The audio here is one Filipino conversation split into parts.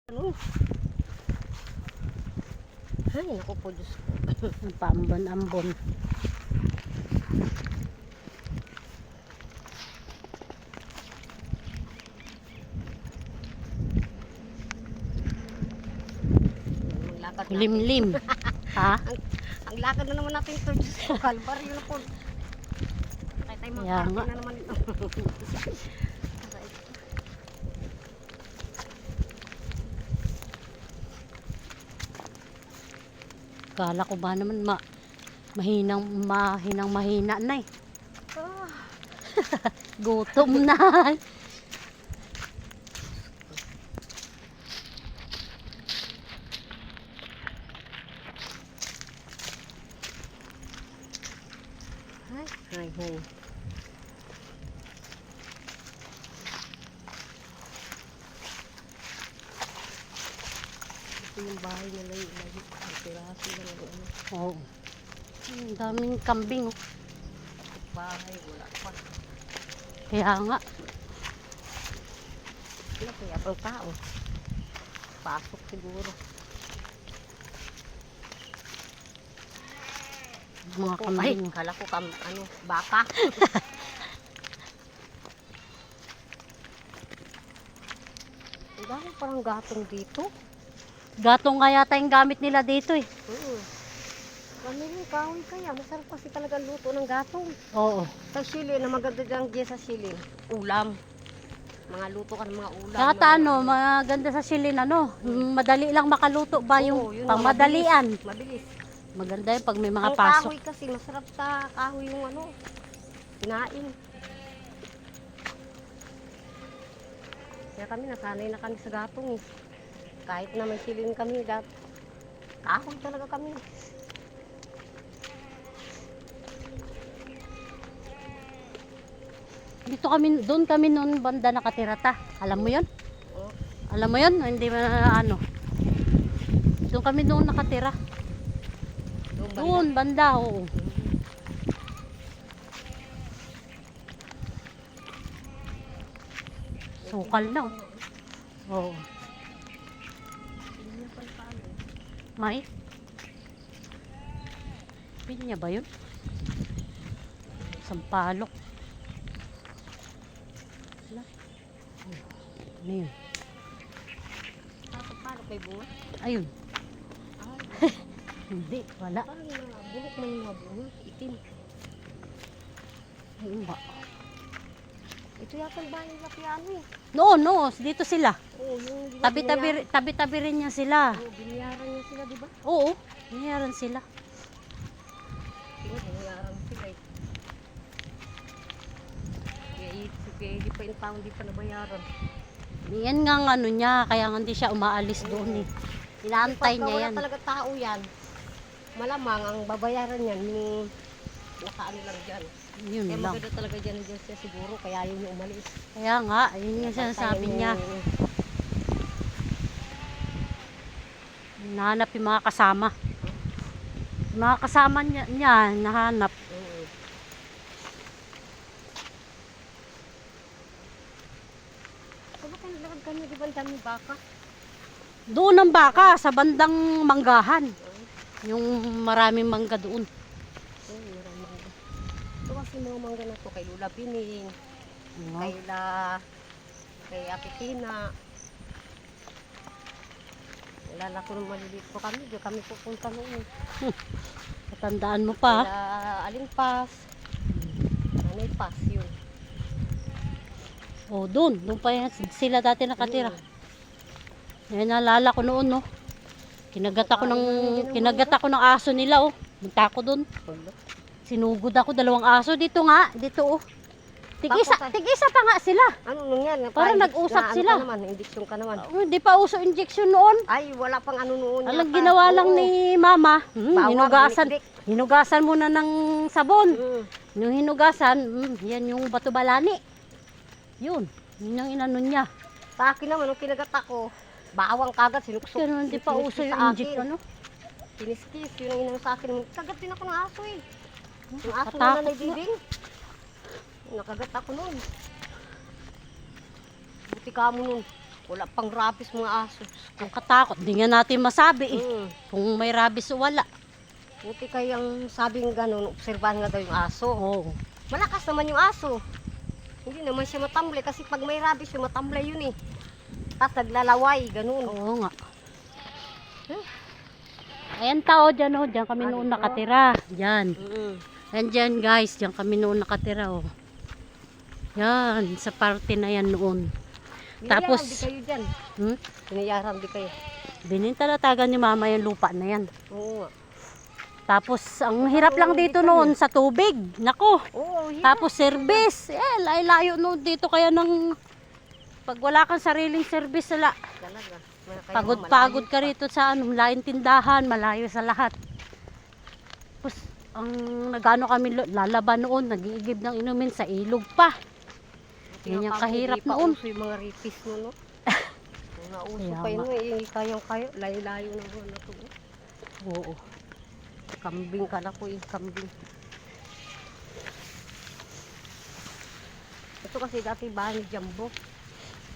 Ano? Ay, naku po, Diyos ko. Ang paambon-ambon. Ang lakad natin. Limlim. Ha? Ang lakad na naman natin ito, Diyos ko. Kalbaryo na po. Kaya tayo Kaya mga nga. na naman ito. Kala ko ba naman mahina na eh. Ah, Gutom na. Ay. Ito yung bahay nila yung lagi. Ang piraso lang ang ano. Oo. Ang daming kambing. Oh. Bahay, wala pa. Kaya nga. Wala kaya pang tao. Pasok siguro. Mga Ay, kambing. kala ko baka. Ang dami parang gatong dito. Gatong nga yata yung gamit nila dito eh. Kami yung kahoy kaya. Masarap kasi talaga luto ng gatong. Oo. Sa sili, na maganda dyan sa sili. Ulam. Mga luto ka ng mga ulam. Kata ano, maganda sa silin ano. Madali lang makaluto ba Oo, yung yun, pangmadalian. Mabilis. Maganda yun pag may mga Ang pasok. kahoy kasi, masarap sa kahoy yung kinain. Kaya kami, nasanay na kami sa gatong eh. Kahit na may silin kami, kahoy talaga kami. Doon kami noon banda nakatira ta. Alam mo 'yon? Oh, Alam mo 'yon? Hindi mo ano. Doon kami noon nakatira. doon ba? Doon banda, oo. Sukal na. Oo. May? Pinya ba 'yun? Sampalok. Ano yun? Paano may bunga? Ayun. Ay, Hindi, wala. parang bulok man yung mga bunga. Itim. Ayun ba? Ito yata ang bahay nila piano eh. No, dito sila. Oo, yung di ba Tabi-tabi rin niya sila. Oo, binayaran niya sila, di ba? Oo, binayaran sila. Binayaran sila eh. Kaya hindi pa yung taong di pa nabayaran. Yan nga ang ano niya, kaya nga hindi siya umaalis doon eh. Inaantay niya yan. Wala talaga tao yan. Malamang ang babayaran yan yung nakaano lang dyan. Yun Kaya lang. maganda talaga dyan siya siguro, kaya yun yung umalis. Kaya nga, yun yung sinasabi niya. Nahanap yung mga kasama. Yung mga kasama niya nahanap. Kung bakit nalagad kami, di ba ang daming baka? Doon ang baka, sa bandang manggahan. Yung maraming mangga doon. Maraming mangga. Ito kasi mga mangga na to kay Lula Pining, kay Ate Tina. Nalala ko nung maliliit po kami, diyan kami pupunta noon. Matandaan mo pa. Kaya Aling Pas, Nanay Pas yun. Oh, doon pa yan, sila dati nakatira. Yan naalala ko noon, no. Kinagat ako ng aso nila, oh. Punta ako doon. Sinugod ako 2 aso dito nga, dito oh. Tig-isa pa nga sila. Ano nung yan? Parang nag-usap sila. Ano ka naman, injection ka naman. Hindi pa uso injection noon. Ay, wala pang ano noon. Alang yata. ginawa lang Oo. ni mama. Bawang, Hinugasan muna ng sabon. Mm. Yung hinugasan, yan yung bato balani. Yun yung inano niya. Sa akin naman, nung kinagat ako, bawang kagad, sinuksok. Pero hindi pa uso yung injection, no? Kiniskis, yun ang inano sa akin. Kagat din ako ng aso eh. Yung aso Katakot na nanay nga. Diding. Nakagat ako noon. Buti ka mo noon. Wala pang rabies mga aso. Ang katakot. Di nga natin masabi eh. Mm. Kung may rabies o wala. Buti kayang sabing gano'n, obserbahan nga daw yung aso. Oo. Malakas naman yung aso. Hindi naman siya matamlay kasi pag may rabies yung matamlay yun eh. Tapos naglalaway, gano'n. Oo nga. Ayan tao dyan oh. Dyan kami noon nakatira. Dyan. Ayan dyan guys. Dyan kami noon nakatira oh. Yan. Sa party na yan noon. Tapos, Binayaran di kayo dyan. Binayaran di kayo. binintalatagan ni mama yung lupa na yan. Oo nga. Tapos, ang hirap lang dito noon sa tubig. Nako. Oo, hirap. Tapos, service. Layo noon dito kaya ng pag wala kang sariling service, wala. Talaga. Kaya Pagod-pagod ka rito sa laing tindahan, malayo sa lahat. Tapos, ang nagano kami lalaban noon, nag-iigib ng inumin sa ilog pa. Yan yung kahirap noon. Uso yung mga ripis mo, no? Nauso Kaya pa yun, nga. hindi kayang-kayo. Layo-layo na buwan na to. Oo. Kambing ka na po yung kambing. Ito kasi dati bahay ni Jumbo.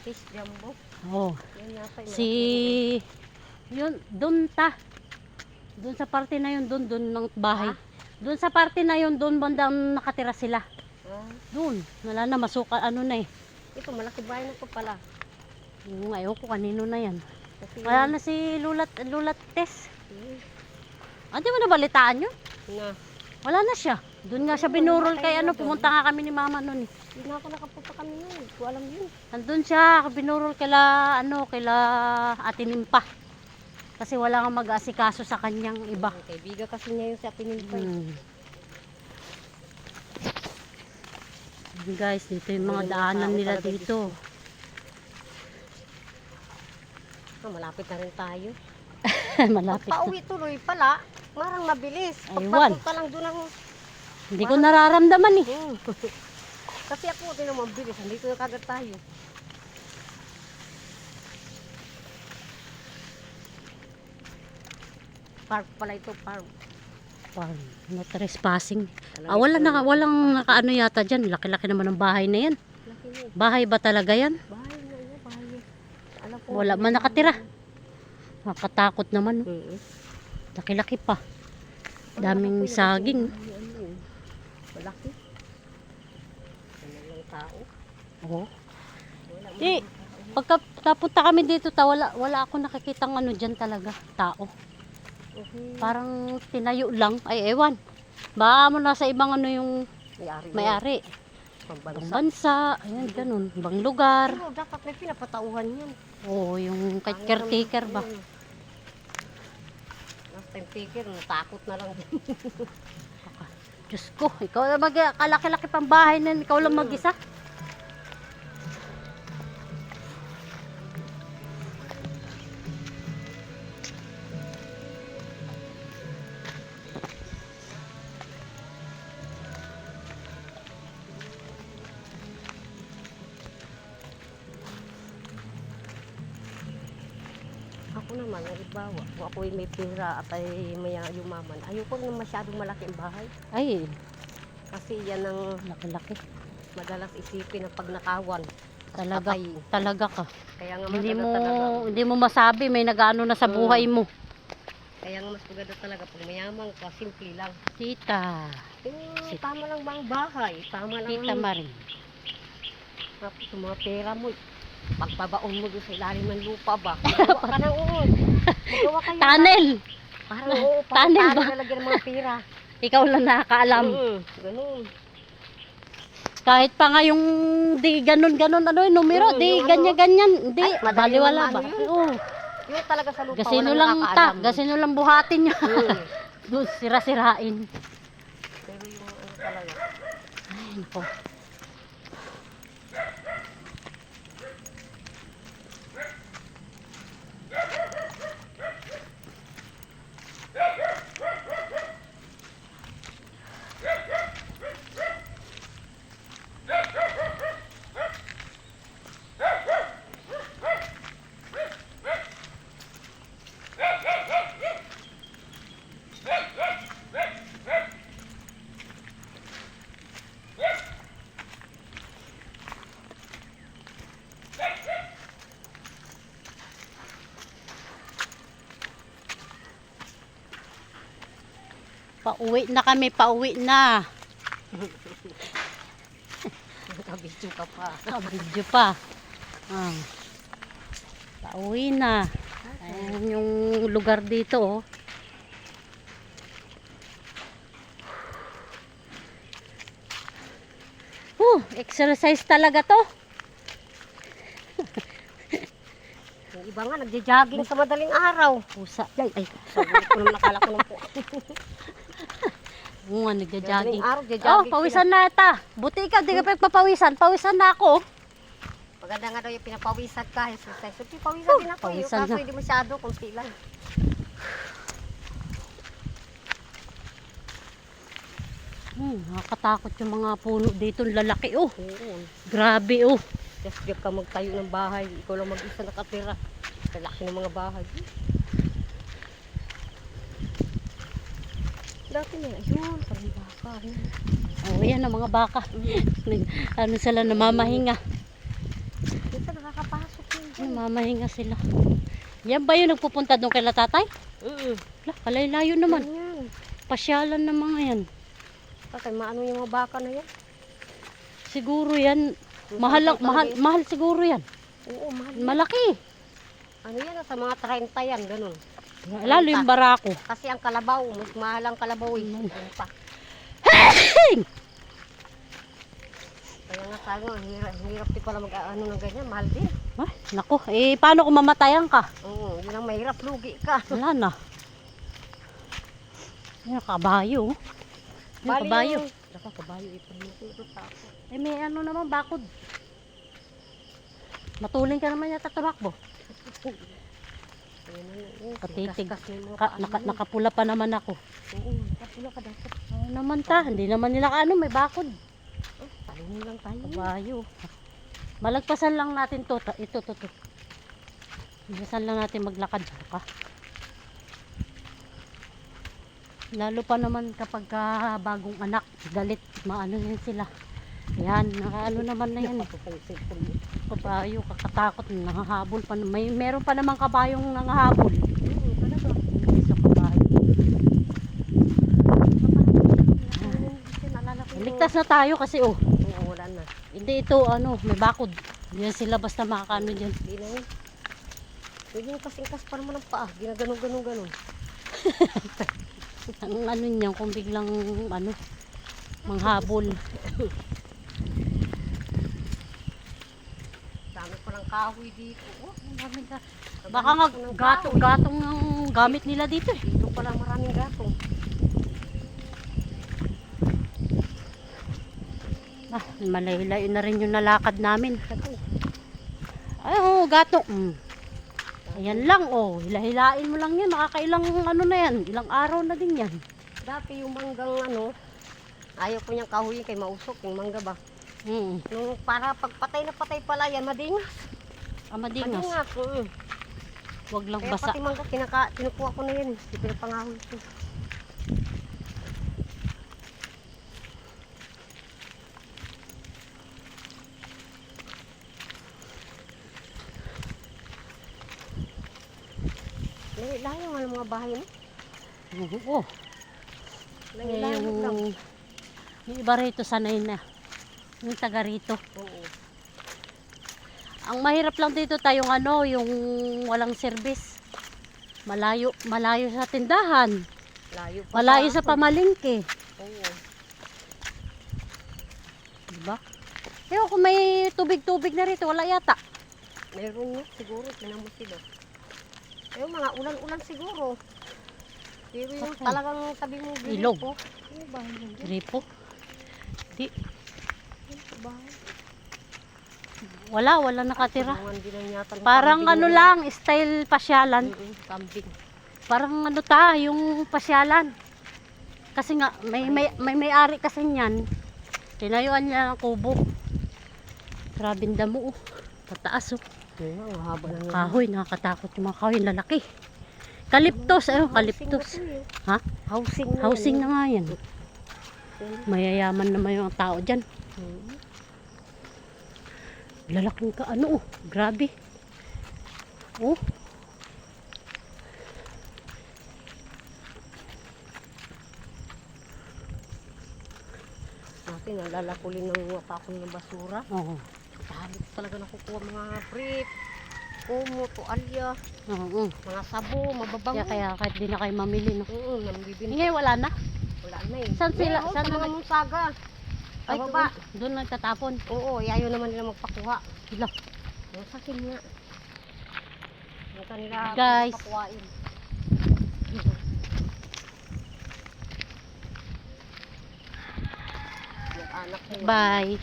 Fish Jumbo. Oo. Yan yata yung Si yun doon doon sa parte na yun doon ng bahay. Doon sa parte na yun doon bandang nakatira sila. Doon wala na masuka ano na eh. Ito malaki bahay na to pala. Yung ayaw ko kanino na yan. Kasi Wala na si Lulat Tess. Di mo nabalitaan yun? na. Wala na siya. Doon nga siya binurol kay ano, pumunta nga kami ni mama noon eh. Hindi na ako nakapunta kami nun. Hindi ko alam yun. Nandun siya, binurol kila Ate Nimpa. Kasi wala nga mag-aasikaso sa kanyang iba. Kaibigan kasi niya yung sa pinilipay. Guys, dito yung mga daanan nila dito. Malapit na rin tayo. Malapit na. Pauwi tuloy pala. Marang mabilis. Aywan. Pagpasok ka lang doon ang... Hindi ko nararamdaman eh. Kasi ako, din naman mabilis. Dito na kagad tayo. Park pala ito, park. Wow, no trespassing. Walang nakaano yata dyan. Laki-laki naman ng bahay na yan. Laki na eh. Bahay ba talaga yan? Bahay na yun, bahay. Alam ko. Wala man nakatira. Nakatakot naman. Laki-laki pa. Daming saging. Malaki. Ano lang tao. Oo. Pagka napunta kami dito, wala ako nakikitang ano dyan talaga, tao. Okay. Parang tinayo lang. Ay, ewan. Baka mo nasa ibang ano yung may-ari. Pambansa. Ibang bansa. Ayan, ganun. Ibang lugar. Pero dapat may pinapatauhan yan. Oo, yung caretaker ba? Last time taker, natakot na lang. Diyos ko, ikaw lang kalaki-laki pang bahay na ikaw lang mag-isa. Ako naman, halimbawa, kung ako may pera at ay may yumaman, ayoko na masyadong malaki ang bahay. Ay, Kasi yan ang laki-laki. madalas isipin ng pagnakawan. Talaga, Patay. talaga ka. Kaya nga Hindi maganda mo, talaga. hindi mo masabi, may nag-ano na sa buhay mo. Kaya nga mas maganda talaga pag mayaman ka, simple lang. Tita, Tama lang ba ang bahay? Tama lang. Tita Marie. Tapos yung mga pera mo, pagbabaon mo doon sa ilalim ng lupa ba? Magawa ka ng uod. Magawa kayo. Tunnel! Parang oo, Tunnel ba? Lalagyan ng mga pera. Ikaw lang nakakaalam. Ganun. Kahit pa nga yung di ganun-ganun ano yung numero, di yung ganyan-ganyan. Hindi, Ay, madali baliwala naman ba? yun. Oo. Yung talaga sa lupa, Gasino walang lang nakakaalam. gasino lang buhatin nyo. Hmm. Doon, sira-sirain. Pero yung ano talaga. Ay, nako. Pauwi na kami, pauwi na. Nakabidyo ka pa. Video pa. Ah. Pauwi na. Ayan yung lugar dito, oh. Exercise talaga to. Yung iba nga, nagja-jogging sa madaling araw. Pusa. Ay, sabi ko naman, nakala ko lang po. Oo nga, nagja-jogging. Madaling araw, Oh, nagja-jogging pawisan na ata. Buti ikaw, di ka pawisan. Pawisan na ako. Maganda nga daw yung pinapawisan ka. Exercise. So, pawisan din ako. Yung pawisan kaso na. hindi masyado, kunti lang. Nakakatakot yung mga puno dito. Lalaki, oh. Oo. Grabe, oh. Just diyan ka magtayo ng bahay. Ikaw lang mag-isa nakatira. Lalaki ng mga bahay. Dati na, ayun, parang baka. Oh, yan ang mga baka. Ano sila, namamahinga. Dito nakakapasok yun. Namamahinga sila. Yan ba yung nagpupunta doon kay tatay? Wala, kalay-layo naman. Yan. Pasyalan ng mga yan. Tatay, maano yung mga baka na yan? Siguro yan. Mahal siguro yan. Oo, mahal. Malaki. Ano yan, sa mga 30 yan, ganun. Lalo yung barako. Kasi ang kalabaw, mas mahal ang kalabaw eh. Ano pa? Kaya nga sabi mo, hirap din pala mag-ano ng ganyan, mahal din. Ay, naku, paano kung mamatayan ka? Oo, yun ang mahirap, lugi ka. Wala na. Yan, kabayo. Yan, kabayo. Naka, kabayo, ito tako. May ano naman, bakod. Matuling ka naman yata tumakbo. Katitig. Nakapula pa naman ako. Oo, nakapula ka dapat. Ano naman ta? Hindi naman nila may bakod. Talong lang tayo. Kabayo. Malagpasan lang natin to. Ito. Malagpasan lang natin maglakad. Lalo pa naman kapag bagong anak, galit, maano yan sila. Yan, nakaano naman na yan. Kabayo, kakatakot, nangahabol pa. Meron pa namang kabayong nangahabol. Sa kabayo. Ligtas na tayo kasi Oo, wala na. Hindi ito may bakod. Hindi sila basta makakaano dyan. Hindi na yun. Pwede yung kasing-kas pa naman ang paa. Ginaganon. Ang niyan kung biglang manghabol. Dami pa ng kahoy dito. Oh, Maraming baka nga gatong ng gamit nila dito eh. dito pala maraming gatong. Malayo-layo na rin yung nalakad namin. Ay, gatong. Ayan lang, hilahilain mo lang yan. Nakakailang na yan. Ilang araw na din yan. Dati yung manggang ayaw ko niyang kahuyin kay mausok. Yung mangga ba? Nung para pagpatay na patay pala yan, madingas. Madingas. Huwag lang Kaya basa. pati mangga, kinukuha ko na yan. Hindi pinapangahoy ko. Layo nga ng mga bahay mo. Oo. Layo lang. Yung iba rito sanay na. Yung taga rito. Oo. Ang mahirap lang dito tayong yung walang service. Malayo sa tindahan. Malayo sa pamalingke. Oo. Diba? Pero kung may tubig-tubig na rito, wala yata. Meron nyo, siguro. Tingnan mo sila. Eh, mga ulan-ulan siguro. Pero yung talagang sabi mo, ilog. Ano ba yun? Gripo? Di. Ano ba? Wala nakatira. Tulungan din ang yata ng Parang kambing lang, style pasyalan. Kambing. Parang yung pasyalan. Kasi nga, may-ari kasi niyan. Tinayuan niya ng kubo. Grabing damo, Pataas, Ang haba na nga. Kahoy, nakakatakot yung mga kahoy, lalaki. Kaliptos, kaliptos. Ha? Housing na nga yan. Mayayaman naman yung tao dyan. Lalaking grabe. dati nalalakulin ng mga pakong ng basura. Oo. Dahil talaga nakukuha mga brief, kumo, tualya, Oo. mga sabo, mababango. Kaya kahit di na kayo mamili, no? Oo, nambibinta. Ngayon wala na. Wala na eh. Saan sila? Meron, Saan sa mga na- munsaga. Sa baba. Doon nagtatapon. Oo, ayaw naman nila magpakuha. Sila. Yung sa akin nga. Yung kanila Guys. pakuhain. Yung anak ko. Bye.